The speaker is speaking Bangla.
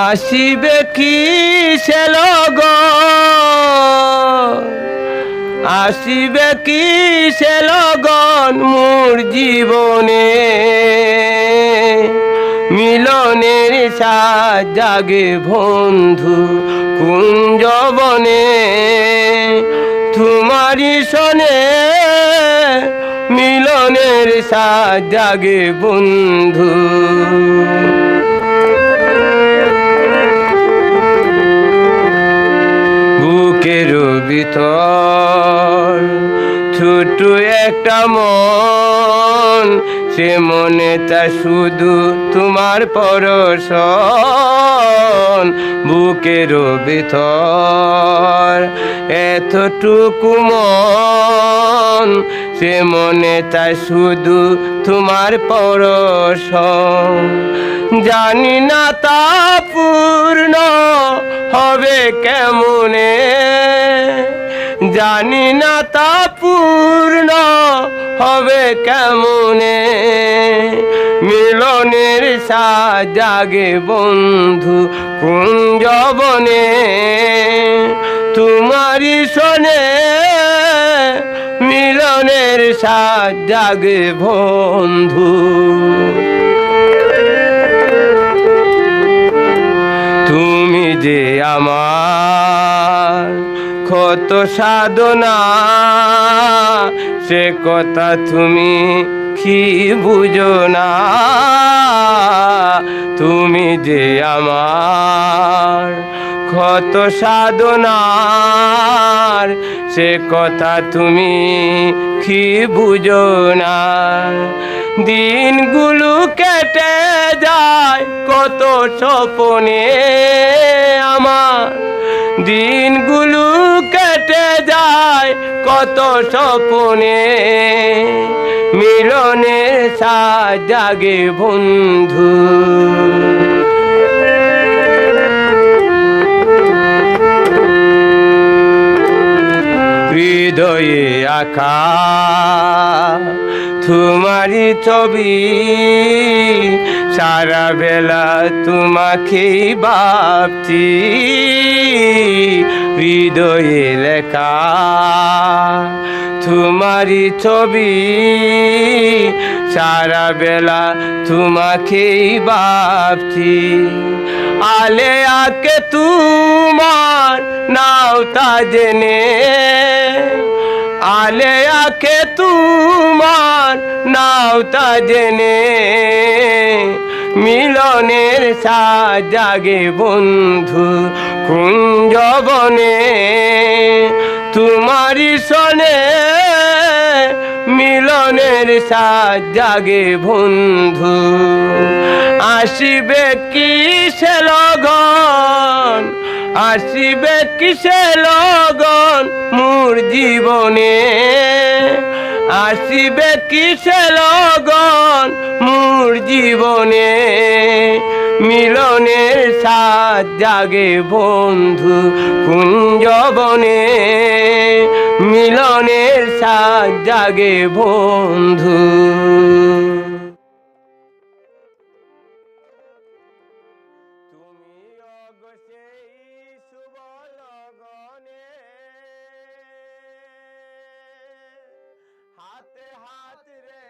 আসিবে কি সে লগন, আসিবে কি সে লগন মোর জীবনে, মিলনের সাজ জাগে বন্ধু কুঞ্জবনে, তোমারি শোনে মিলনের সাজ জাগে বন্ধু। বুকের ভিতর ছোট একটা মন, সে মনে তা শুধু তোমার পরশন। বুকের ভিতর এতটুকু মন, সে মনে তা শুধু তোমার পরশন। জানি না তা পূর্ণ হবে কেমনে, জানি না তা পূর্ণ হবে কেমনে, মিলনের সাজ জাগে বন্ধু কুঞ্জবনে, তোমারি শোনে মিলনের সাজ জাগে বন্ধু। তুমি যে আমার কত সাধনা, সে কথা তুমি কি বুঝো না। তুমি যে আমার কত সাধনার, সে কথা তুমি কি বুঝো না। দিনগুলো কেটে যায় কত স্বপনে আমার, দিনগুলো কেটে যায় কত স্বপনে, মিলনের সাজ জাগে বন্ধু। হৃদয়ে আঁকা তোমারি ছবি, সারা বেলা তোমাকেই ভাবছি। হৃদয়ে লেখা তোমারি ছবি, সারা বেলা তোমাকেই ভাবছি। আলে আকে তোমার নাও তা জেনে, আলে আকে তোমার নাও তা জেনে, মিলনের সাজ জাগে বন্ধু কুঞ্জবনে, তোমারি শোনে মিলনের সাজ জাগে বন্ধু। আসিবে কি সে লগন, আসিবে কি সে লগন মোর জীবনে, আসিবে কি সে লগন মোর জীবনে, মিলনের সাজ জাগে বন্ধু কুঞ্জবনে, মিলনের সাজ জাগে বন্ধু। তুমি অগসেই শুভ লগনে, হাতে হাত রে